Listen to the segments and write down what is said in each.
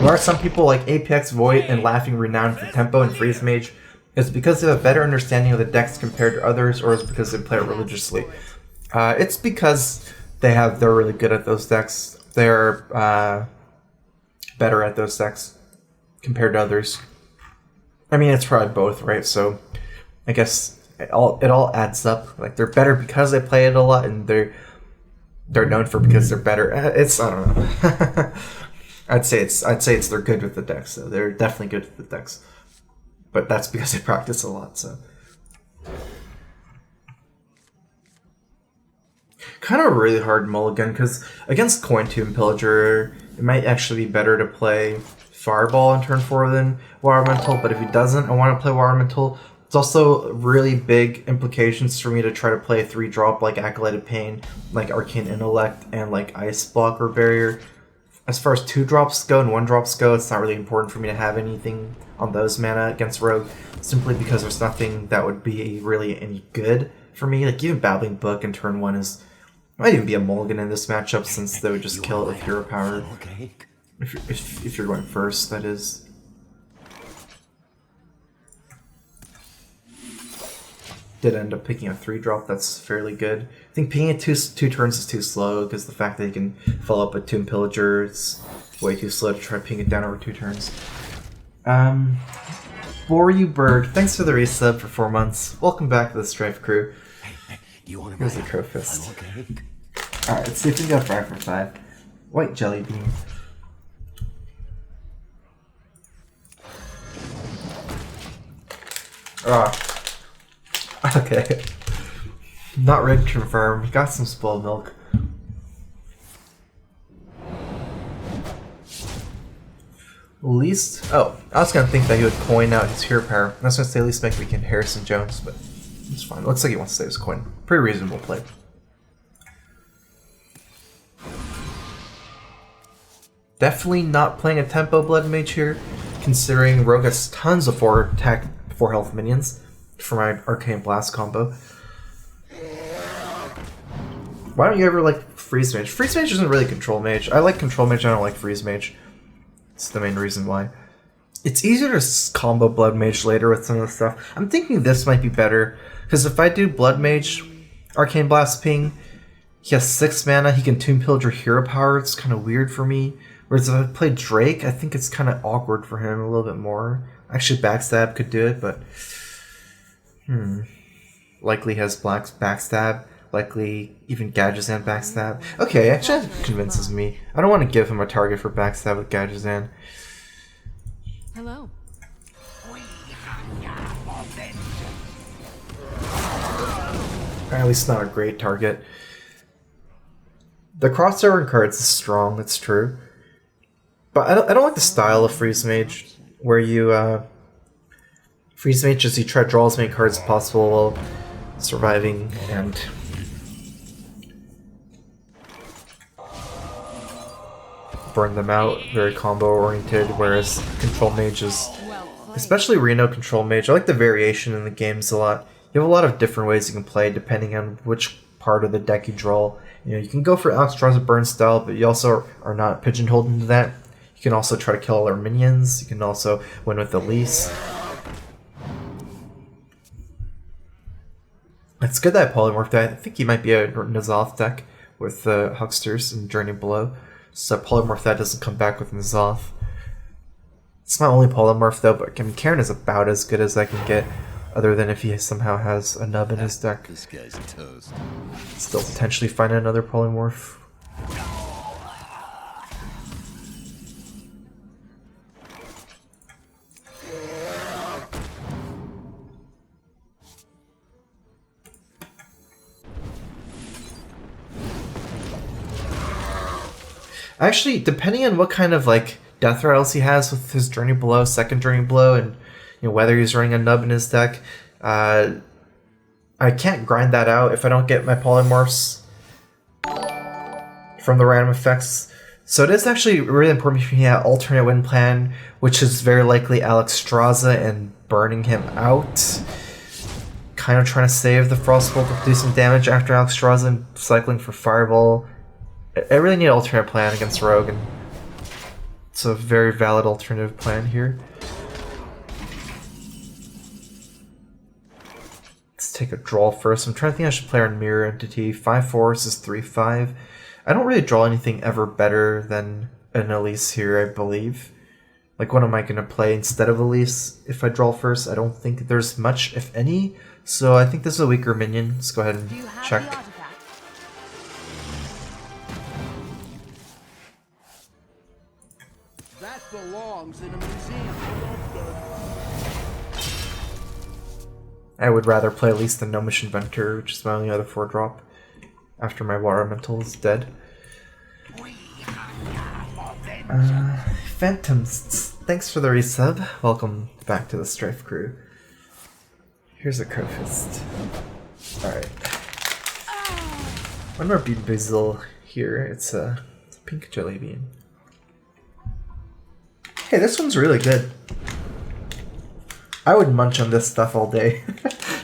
There are some people like Apex Void and Laughing Renowned for Tempo and Freeze Mage. Is it because they have a better understanding of the decks compared to others, or is it because they play it religiously? It's because they're really good at those decks. They're better at those decks compared to others. I mean, it's probably both, right? So I guess it all adds up. Like, they're better because they play it a lot, and they're known for because they're better. I don't know. I'd say it's they're good with the decks. So they're definitely good with the decks, but that's because they practice a lot. So kind of a really hard mulligan because against Coin Tomb Pillager, it might actually be better to play Fireball on turn 4 than Water Elemental. But if he doesn't, I want to play Water Elemental. It's also really big implications for me to try to play a 3-drop like Acolyted Pain, like Arcane Intellect, and like Ice Block or Barrier. As far as 2-drops go and 1-drops go, it's not really important for me to have anything on those mana against Rogue, simply because there's nothing that would be really any good for me. Like, even Babbling Book in turn 1 might even be a mulligan in this matchup, since they would just kill it with Hero Power. If you're going first, that is. Did end up picking a 3-drop, that's fairly good. I think picking it two turns is too slow, because the fact that you can follow up with Tomb Pillager, it's way too slow to try to ping it down over 2 turns. For You Bird, thanks for the resub for 4 months. Welcome back to the StrifeCro. Here's the Crow Fist. Alright, let's see if we can go 5 for 5. White Jelly Bean. Okay. Not ready to confirm. Got some spoiled milk. Least. Oh, I was gonna think that he would coin out his hero power. I was gonna say at least make me can Harrison Jones, but it's fine. Looks like he wants to save his coin. Pretty reasonable play. Definitely not playing a tempo Blood Mage here, considering Rogue has tons of 4 attack, 4 health minions for my Arcane Blast combo. Why don't you ever like Freeze Mage? Freeze Mage isn't really Control Mage. I like Control Mage, I don't like Freeze Mage. It's the main reason why. It's easier to combo Blood Mage later with some of the stuff. I'm thinking this might be better, because if I do Blood Mage, Arcane Blast Ping, he has 6 mana, he can Tomb Pillager Hero Power, it's kind of weird for me. Whereas if I play Drake, I think it's kind of awkward for him a little bit more. Actually, Backstab could do it, but... Likely has Black's Backstab. Likely even Gadgetzan Backstab. Okay, actually that convinces me. I don't want to give him a target for Backstab with Gadgetzan. Hello. At least not a great target. The crossover in cards is strong, that's true. But I don't like the style of Freeze Mage, where you, Freeze Mage is you try to draw as many cards as possible while surviving, and... burn them out, very combo oriented, whereas Control Mage is... especially Reno Control Mage, I like the variation in the games a lot. You have a lot of different ways you can play depending on which part of the deck you draw. You know, you can go for Alexstrasza Burn style, but you also are not pigeonholed into that. You can also try to kill all their minions. You can also win with Elise. It's good that I polymorphed that. I think he might be a N'Zoth deck with Hucksters and Journey Below. So polymorph that doesn't come back with N'Zoth. It's not only polymorph though, but I mean, Karen is about as good as I can get, other than if he somehow has a nub in his deck. This guy's toast. Still potentially find another polymorph. Actually, depending on what kind of like death rattles he has with his Journey Below, second Journey Below, and you know whether he's running a nub in his deck, I can't grind that out if I don't get my polymorphs from the random effects. So it is actually really important for me to have alternate win plan, which is very likely Alexstrasza and burning him out. Kind of trying to save the Frostbolt to do some damage after Alexstrasza and cycling for Fireball. I really need an alternate plan against Rogue, and It's a very valid alternative plan here. Let's take a draw first. I'm trying to think I should play on Mirror Entity. 5-4 versus 3-5. I don't really draw anything ever better than an Elise here, I believe. Like, what am I going to play instead of Elise if I draw first? I don't think there's much, if any. So I think this is a weaker minion. Let's go ahead and check. That belongs in a museum. I would rather play Elise than Gnomish Inventor, which is my only other 4-drop after my Water Elemental is dead. Phantoms, thanks for the resub. Welcome back to the StrifeCro. Here's a Crowfist. Alright. One more Bean Basil here. It's a pink jelly bean. Hey, this one's really good. I would munch on this stuff all day.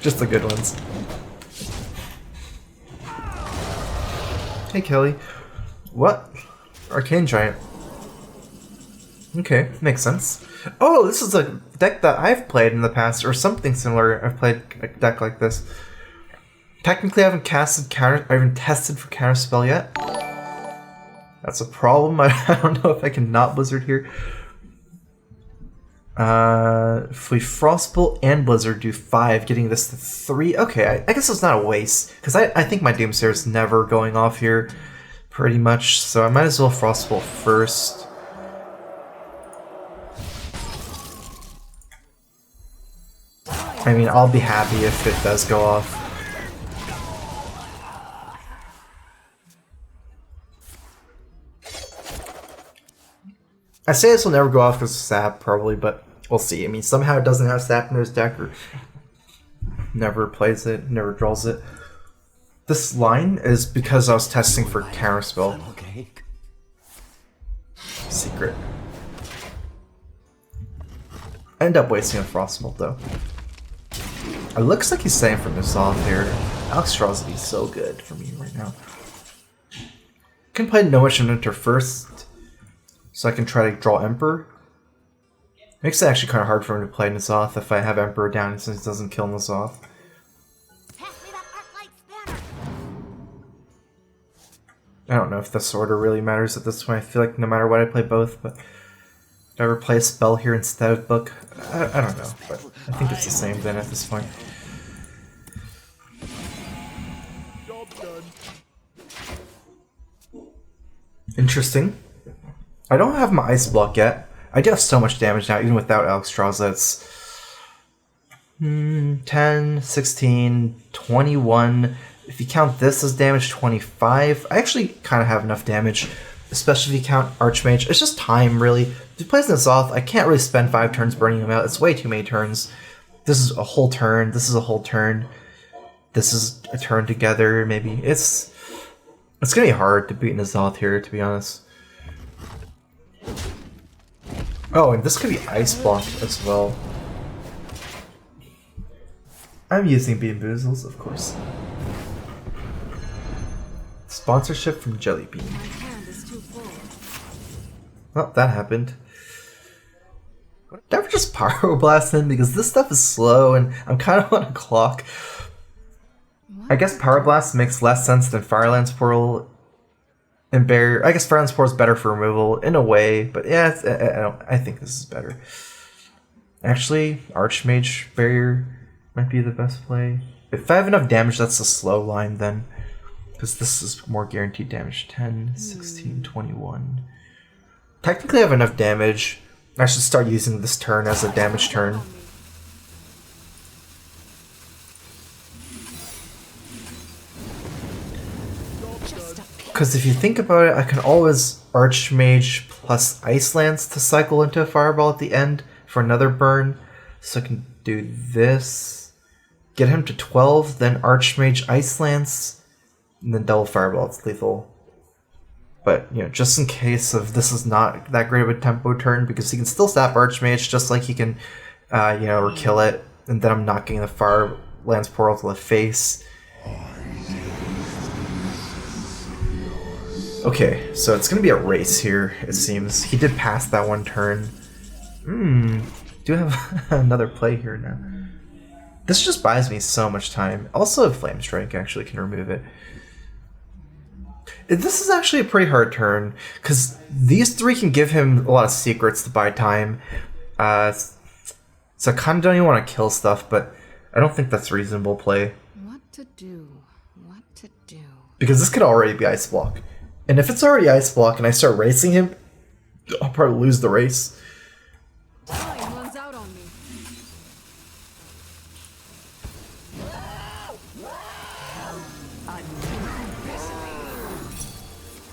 Just the good ones. Hey, Kelly. What? Arcane Giant. Okay, makes sense. Oh, this is a deck that I've played in the past, or something similar. I've played a deck like this. Technically, I haven't casted counter. I haven't tested for counterspell yet. That's a problem. I don't know if I can not Blizzard here. If we Frostbolt and Blizzard do 5, getting this to 3. Okay, I guess it's not a waste, because I think my Doomsayer is never going off here, pretty much. So I might as well Frostbolt first. I mean, I'll be happy if it does go off. I say this will never go off because of sap, probably, but we'll see. I mean, somehow it doesn't have sap in his deck, or never plays it, never draws it. This line is because I was testing for counterspell. Secret. I end up wasting a Frostbolt, though. It looks like he's saying from this off here. Alexstrasza is so good for me right now. I can play Gnomish Inventor first, so I can try to draw Emperor. Makes it actually kind of hard for him to play N'Zoth if I have Emperor down since he doesn't kill N'Zoth. I don't know if this order really matters at this point. I feel like no matter what I play both, but do I ever play a spell here instead of book? I don't know, but I think it's the same then at this point. Interesting. I don't have my Ice Block yet. I do have so much damage now, even without Alexstrasza. It's 10, 16, 21. If you count this as damage, 25. I actually kind of have enough damage, especially if you count Archmage. It's just time, really. If he plays N'Zoth, I can't really spend 5 turns burning him out. It's way too many turns. This is a whole turn. This is a whole turn. This is a turn together, maybe. It's gonna be hard to beat N'Zoth here, to be honest. Oh, and this could be Ice Block as well. I'm using Bean Boozles, of course. Sponsorship from Jelly Bean. Well, that happened. Never just Pyroblast in because this stuff is slow and I'm kind of on a clock. I guess Pyroblast makes less sense than Firelands Portal and Barrier. I guess Firelands Portal is better for removal in a way, but yeah, I think this is better. Actually, Archmage Barrier might be the best play. If I have enough damage, that's a slow line then. Because this is more guaranteed damage. 10, 16, 21. Technically I have enough damage. I should start using this turn as a damage turn. Because if you think about it, I can always Archmage plus Ice Lance to cycle into a Fireball at the end for another burn. So I can do this. Get him to 12, then Archmage Ice Lance, and then double Fireball. It's lethal. But, you know, just in case of this is not that great of a tempo turn, because he can still sap Archmage just like he can, you know, or kill it, and then I'm knocking the Firelands Portal to the face. Okay, so it's gonna be a race here, it seems. He did pass that one turn. Do have another play here now. This just buys me so much time. Also, Flame Strike actually can remove it. This is actually a pretty hard turn, because these three can give him a lot of secrets to buy time. So I kind of don't even want to kill stuff, but I don't think that's reasonable play. What to do? What to do? Because this could already be Ice Block. And if it's already Ice Block and I start racing him, I'll probably lose the race. Time runs out on me.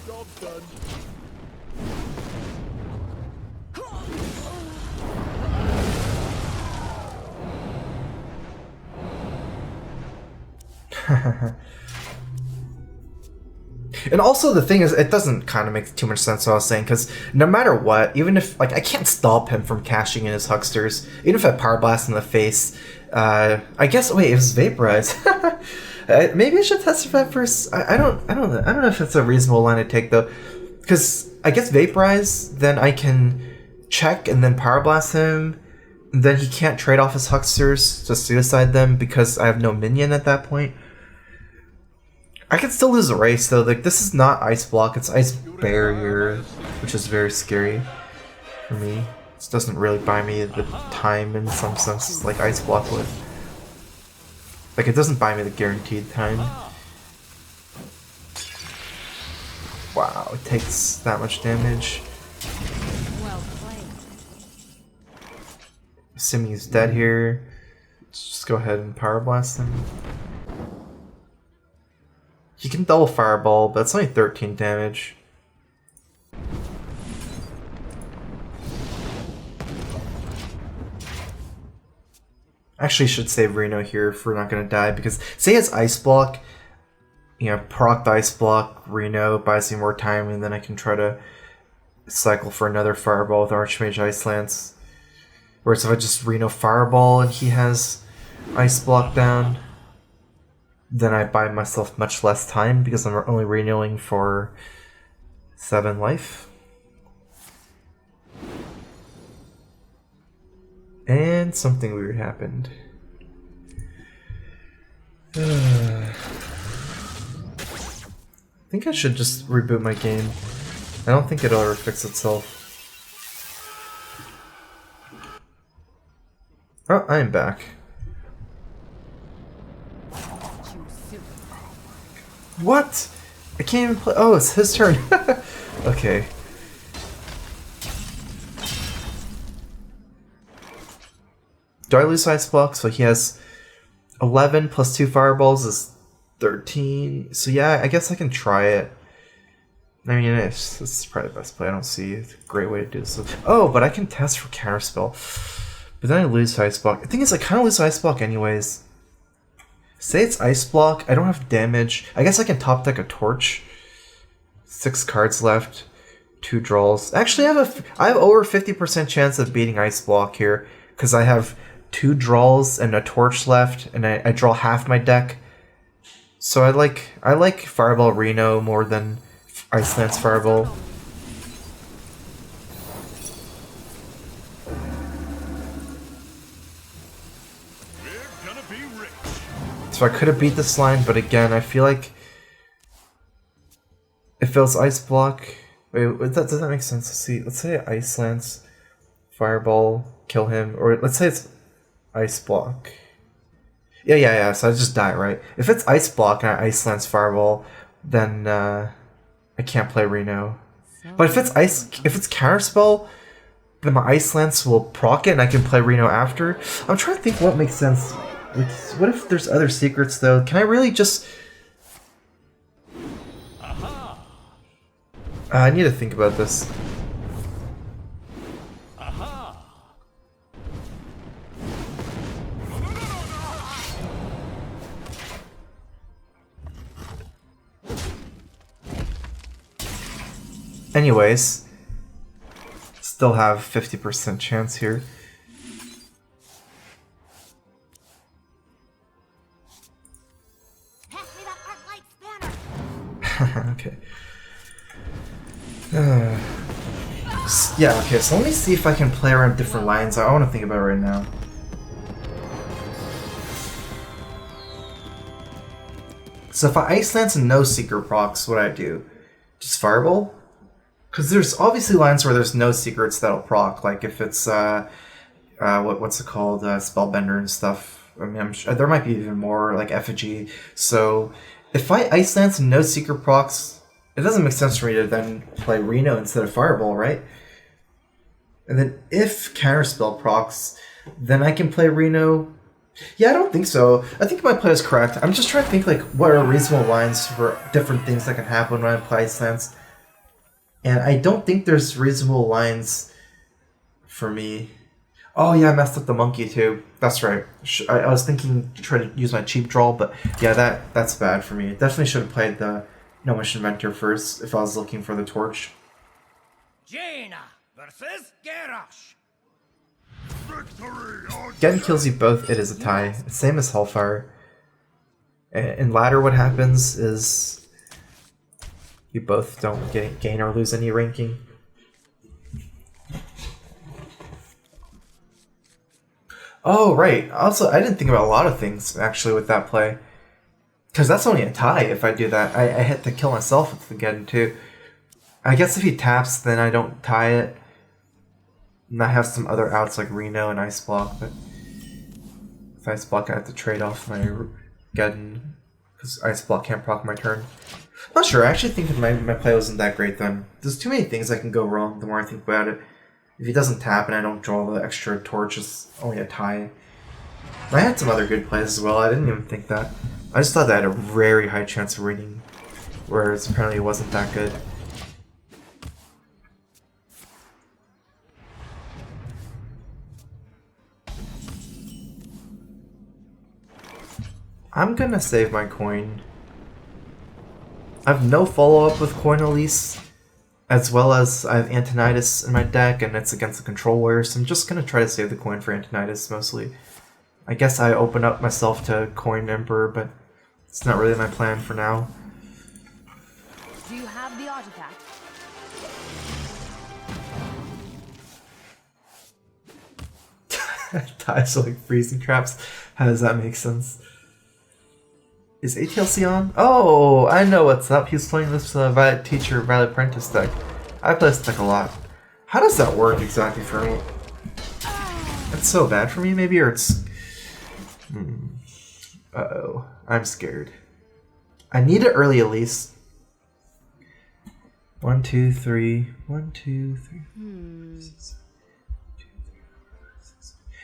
Job done. And also the thing is, it doesn't kind of make too much sense what I was saying, because no matter what, even if, like, I can't stop him from cashing in his Hucksters, even if I Power Blast in the face, I guess, wait, it was Vaporize. Maybe I should test that first. I don't know if it's a reasonable line to take, though, because I guess Vaporize, then I can check and then Power Blast him, and then he can't trade off his Hucksters to suicide them because I have no minion at that point. I can still lose a race though. Like, this is not Ice Block, it's Ice Barrier, which is very scary for me. This doesn't really buy me the time in some sense like Ice Block would. Like, it doesn't buy me the guaranteed time. Wow, it takes that much damage. Well played. Assuming he's dead here, let's just go ahead and Power Blast him. He can double Fireball, but it's only 13 damage. Actually, should save Reno here if we're not going to die, because say it's Ice Block, you know, proc the Ice Block, Reno buys me more time, and then I can try to cycle for another Fireball with Archmage Ice Lance. Whereas if I just Reno Fireball and he has Ice Block down, then I buy myself much less time because I'm only renewing for 7 life. And something weird happened. I think I should just reboot my game. I don't think it'll ever fix itself. Oh, I am back. What? I can't even play. Oh, it's his turn. Okay. Do I lose Ice Block? So he has 11 plus 2 Fireballs is 13. So yeah, I guess I can try it. I mean, it's probably the best play. I don't see a great way to do this. Oh, but I can test for Counterspell. But then I lose Ice Block. The thing is, I kind of lose Ice Block anyways. Say it's Ice Block, I don't have damage. I guess I can top deck a Torch. 6 cards left, 2 draws. Actually, I have over 50% chance of beating Ice Block here, because I have 2 draws and a Torch left, and I draw half my deck. So I like Fireball Reno more than Ice Lance Fireball. So I could have beat this line, but again, I feel like if it was Ice Block, wait, does that make sense? Let's see. Let's say Ice Lance, Fireball, kill him, or let's say it's Ice Block. Yeah. So I just die, right? If it's Ice Block and I Ice Lance Fireball, then I can't play Reno. But if it's Counterspell, then my Ice Lance will proc it, and I can play Reno after. I'm trying to think what makes sense. Like, what if there's other secrets though? Can I really just... I need to think about this. Anyways, still have 50% chance here. Okay. Yeah, okay, so let me see if I can play around different lines. I want to think about it right now. So if I Ice Lance and no Secret procs, what do I do? Just Fireball? Because there's obviously lines where there's no secrets that'll proc, like if it's, what's it called, Spellbender and stuff. I mean, I'm sure, there might be even more, like Effigy. So if I Ice Lance and no secret procs, it doesn't make sense for me to then play Reno instead of Fireball, right? And then if Counterspell procs, then I can play Reno. Yeah, I don't think so. I think my play is correct. I'm just trying to think like what are reasonable lines for different things that can happen when I play Ice Lance. And I don't think there's reasonable lines for me. Oh yeah, I messed up the monkey too. That's right. I was thinking to try to use my cheap draw, but yeah, that's bad for me. Definitely should have played the No Mission Mentor first if I was looking for the torch. Jaina versus Garrosh. Getting kills you both, it is a tie. Same as Hellfire. In ladder, what happens is you both don't gain or lose any ranking. Oh, right. Also, I didn't think about a lot of things, actually, with that play. Because that's only a tie if I do that. I hit to kill myself with the Geddon, too. I guess if he taps, then I don't tie it. And I have some other outs like Reno and Ice Block, but with Ice Block I have to trade off my Geddon, because Ice Block can't proc my turn. I'm not sure, I actually think that my play wasn't that great then. There's too many things that can go wrong the more I think about it. If he doesn't tap and I don't draw the extra torch, it's only a tie. I had some other good plays as well, I didn't even think that. I just thought that I had a very high chance of winning, whereas apparently it wasn't that good. I'm gonna save my coin. I have no follow-up with Coin Elise, as well as I have Antonidas in my deck, and it's against the Control Warrior, so I'm just gonna try to save the coin for Antonidas mostly. I guess I open up myself to Coin Emperor, but it's not really my plan for now. Do you have the artifact? Ties are like freezing traps. How does that make sense? Is ATLC on? Oh, I know what's up. He's playing this Violet Teacher, Violet Apprentice deck. I play this deck a lot. How does that work exactly for me? It's so bad for me, maybe, or it's... Uh-oh. I'm scared. I need it early at least. 1, 2, 3. 1, 2, 3.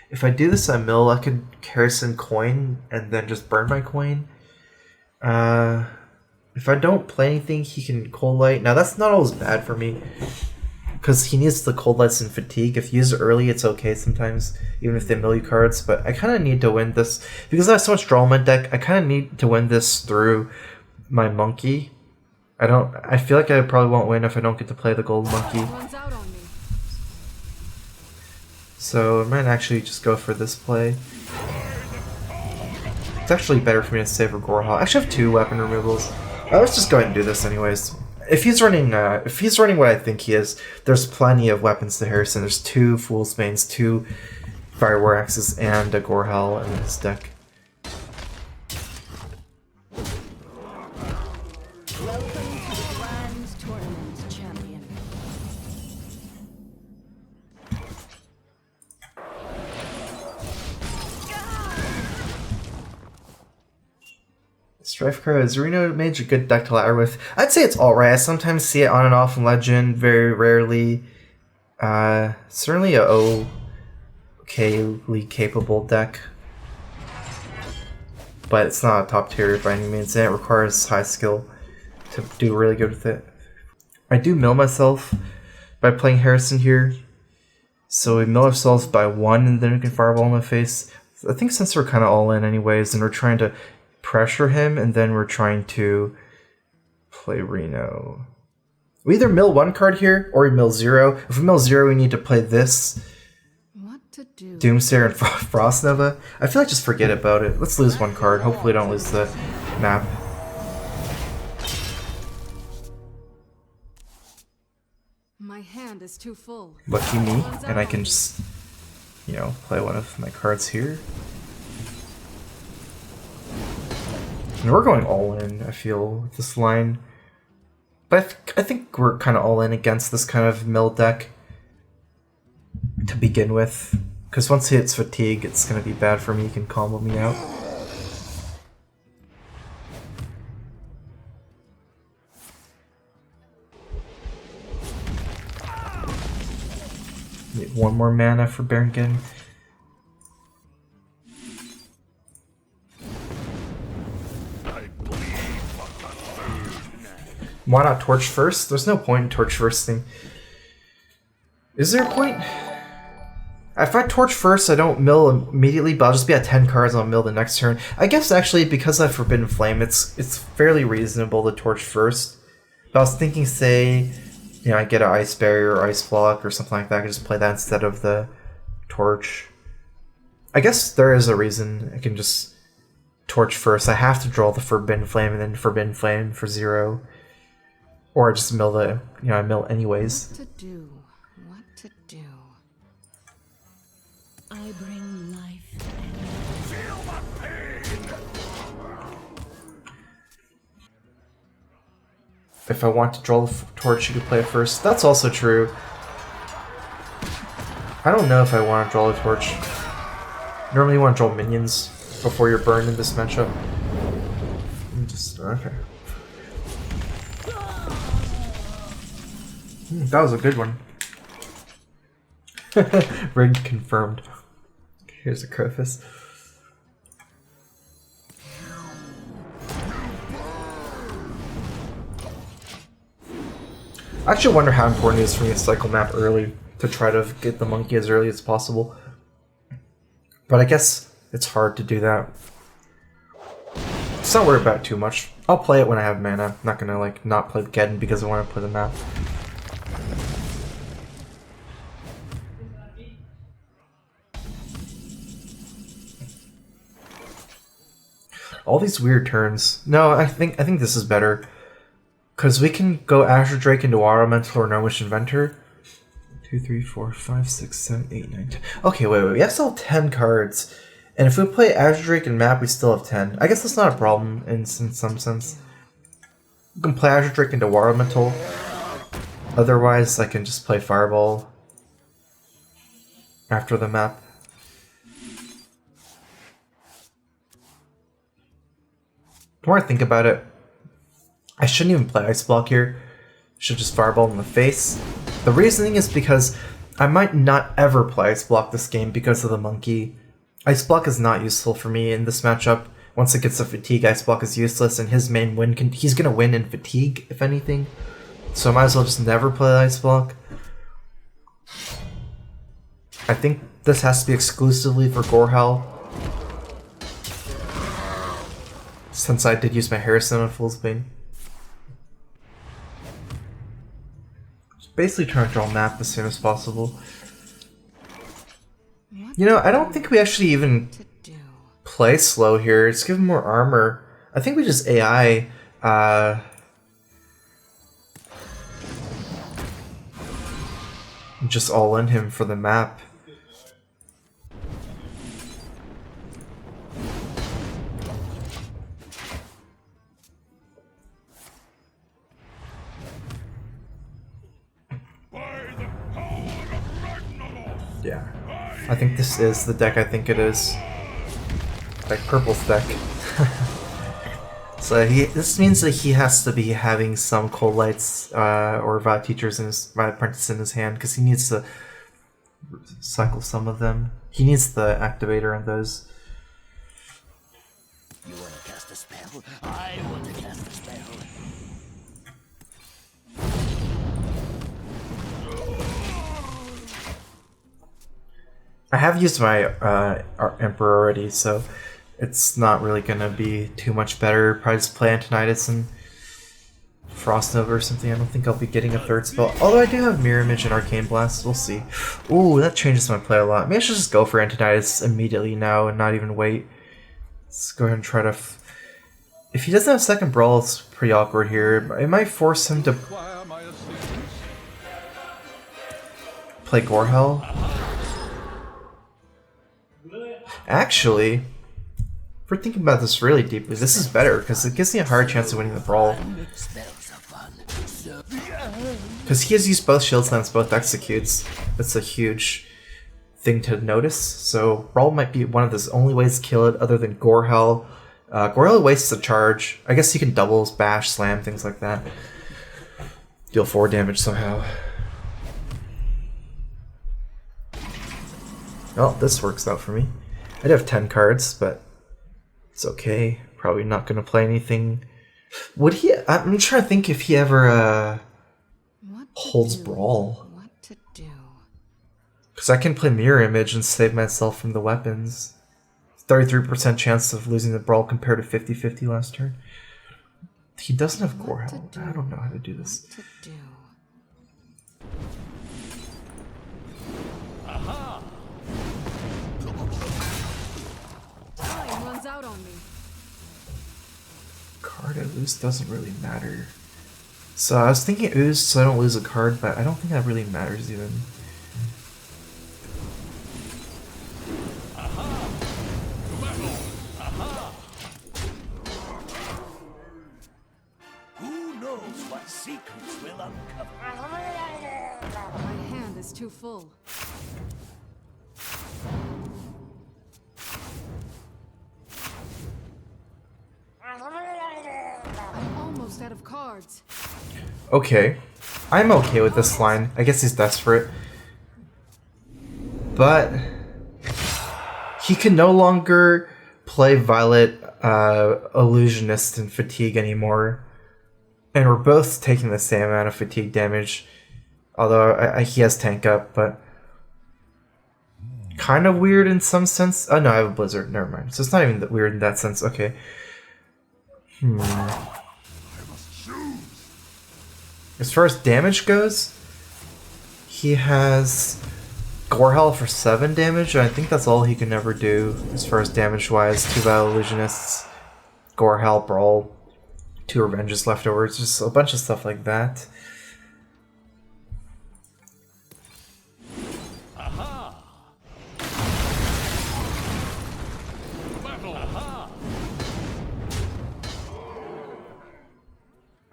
If I do this at mill, I could Harrison coin and then just burn my coin. If I don't play anything, he can Cold Light. Now that's not always bad for me, because he needs the Cold Lights and Fatigue. If you use it early, it's okay sometimes, even if they mill you cards. But I kind of need to win this, because I have so much draw in my deck, I kind of need to win this through my Monkey. I feel like I probably won't win if I don't get to play the Gold Monkey. So I might actually just go for this play. It's actually better for me to save a Gorehal. I actually have 2 weapon removals. Let's just go ahead and do this anyways. If he's running what I think he is, there's plenty of weapons to Harrison. There's 2 Fool's Banes, 2 Fire War Axes, and a Gorehal in his deck. Welcome to Fran's tournament, champion. StrifeCro, is Reno Mage a good deck to ladder with? I'd say it's alright. I sometimes see it on and off in Legend, very rarely. Certainly a okayly capable deck. But it's not a top tier by any means, and it requires high skill to do really good with it. I do mill myself by playing Harrison here. So we mill ourselves by 1 and then we can Fireball in the face. I think since we're kind of all in anyways, and we're trying to pressure him, and then we're trying to play Reno. We either mill 1 card here, or we mill 0. If we mill 0, we need to play this. What to do? Doomsayer and Frost Nova. I feel like just forget about it. Let's lose 1 card. Hopefully we don't lose the map. hand is too full. Lucky me, and I can just, you know, play one of my cards here. And we're going all in, I feel, with this line. But I think we're kind of all in against this kind of mill deck to begin with. Because once he hits fatigue, it's going to be bad for me. He can combo me out. Need one more mana for Baronkin. Why not torch first? There's no point in torch first thing. Is there a point? If I torch first, I don't mill immediately, but I'll just be at 10 cards and I'll mill the next turn. I guess actually, because I have Forbidden Flame, it's fairly reasonable to torch first. But I was thinking, say, you know, I get an Ice Barrier or Ice Block or something like that, I can just play that instead of the torch. I guess there is a reason I can just torch first. I have to draw the Forbidden Flame and then Forbidden Flame for 0. Or just mill the, you know, I mill anyways. What to do? What to do? I bring life. Feel the pain! If I want to draw the torch, you could play it first. That's also true. I don't know if I want to draw the torch. Normally you want to draw minions before you're burned in this matchup. Okay. That was a good one. Rig confirmed. Here's a Crowfist. I actually wonder how important it is for me to cycle map early to try to get the monkey as early as possible. But I guess it's hard to do that. Let's not worry about it too much. I'll play it when I have mana. I'm not gonna like not play the Geddon because I want to play the map. All these weird turns. No, I think this is better. Because we can go Azure Drake into Water Elemental or Gnomish Inventor. 2, 3, 4, 5, 6, 7, 8, 9, 10. Okay, wait. We have still 10 cards. And if we play Azure Drake and map, we still have 10. I guess that's not a problem in some sense. We can play Azure Drake into Water Elemental. Otherwise, I can just play Fireball after the map. The more I think about it, I shouldn't even play Ice Block here. I should just Fireball in the face. The reasoning is because I might not ever play Ice Block this game because of the monkey. Ice Block is not useful for me in this matchup. Once it gets to fatigue, Ice Block is useless, and his main win he's gonna win in fatigue, if anything. So I might as well just never play Ice Block. I think this has to be exclusively for Gorehowl. Since I did use my Hearthstone on Fool's Bane. Just basically trying to draw a map as soon as possible. You know, I don't think we actually even play slow here. It's giving more armor. I think we just AI. Just all in him for the map. Yeah, I think this is the deck I think it is. Like Purple's deck. So this means that he has to be having some Cold Lights or Violet Teachers in his Violet Apprentice in his hand because he needs to cycle some of them. He needs the activator on those. You want to cast a spell? I want to cast a spell. I have used my Emperor already, so it's not really gonna be too much better. Probably just play Antonidas and Frost Nova or something. I don't think I'll be getting a third spell. Although I do have Mirror Image and Arcane Blast. We'll see. Ooh, that changes my play a lot. Maybe I should just go for Antonidas immediately now and not even wait. Let's go ahead and try to... If he doesn't have second Brawl, it's pretty awkward here. It might force him to... play Gorehel. Actually, if we're thinking about this really deeply, this is better because it gives me a higher chance of winning the brawl. Spells are fun. So Because he has used both shield slams, both executes. That's a huge thing to notice. So brawl might be one of the only ways to kill it other than Gorehel. Gorehel wastes a charge. I guess he can doubles, bash, slam, things like that. Deal 4 damage somehow. Well, this works out for me. I'd have 10 cards, but it's okay. Probably not going to play anything. Would he? I'm trying to think if he ever holds Brawl. What to do? Because I can play Mirror Image and save myself from the weapons. 33% chance of losing the Brawl compared to 50-50 last turn. He doesn't have Gorehel. I don't know how to do this. What to do? Time runs out on me. Card I lose doesn't really matter. So I was thinking Ooze so I don't lose a card, but I don't think that really matters even. who knows what secrets will uncover? My hand is too full. I'm almost out of cards. Okay. I'm okay with this line. I guess he's desperate. But he can no longer play Violet Illusionist and Fatigue anymore. And we're both taking the same amount of fatigue damage. Although he has tank up, but kind of weird in some sense. Oh no, I have a Blizzard. Never mind. So it's not even that weird in that sense. Okay. As far as damage goes, he has Gorehel for 7 damage, and I think that's all he can ever do as far as damage-wise. 2 Violet Illusionists, Gorehel, Brawl, 2 Revenges leftovers, just a bunch of stuff like that.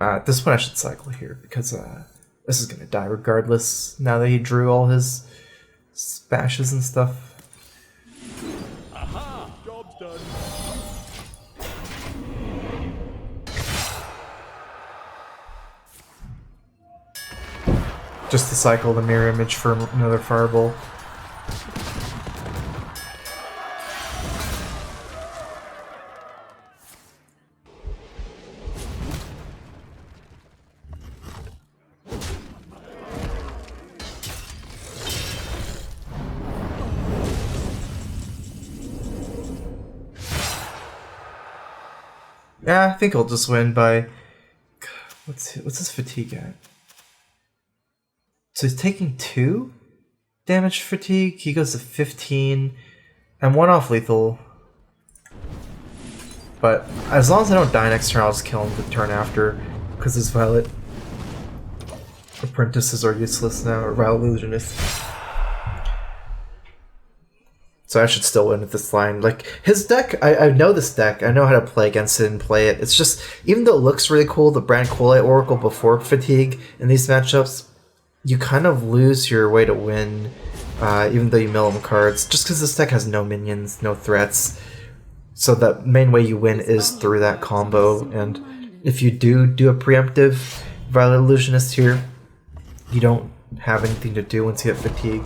At this point I should cycle here, because this is going to die regardless, now that he drew all his bashes and stuff. Job's done. Just to cycle the Mirror Image for another Fireball. Yeah, I think I'll just win by... What's his fatigue at? So he's taking 2 damage fatigue. He goes to 15 and 1 off lethal. But as long as I don't die next turn, I'll just kill him the turn after, because his Violet Apprentices are useless now, or Violet Illusionists. So I should still win with this line. Like, his deck, I know this deck. I know how to play against it and play it. It's just, even though it looks really cool, the Brand Coolite Oracle before Fatigue in these matchups, you kind of lose your way to win, even though you mill them cards, just because this deck has no minions, no threats. So the main way you win is through that combo, and if you do a preemptive Violet Illusionist here, you don't have anything to do once you get Fatigue.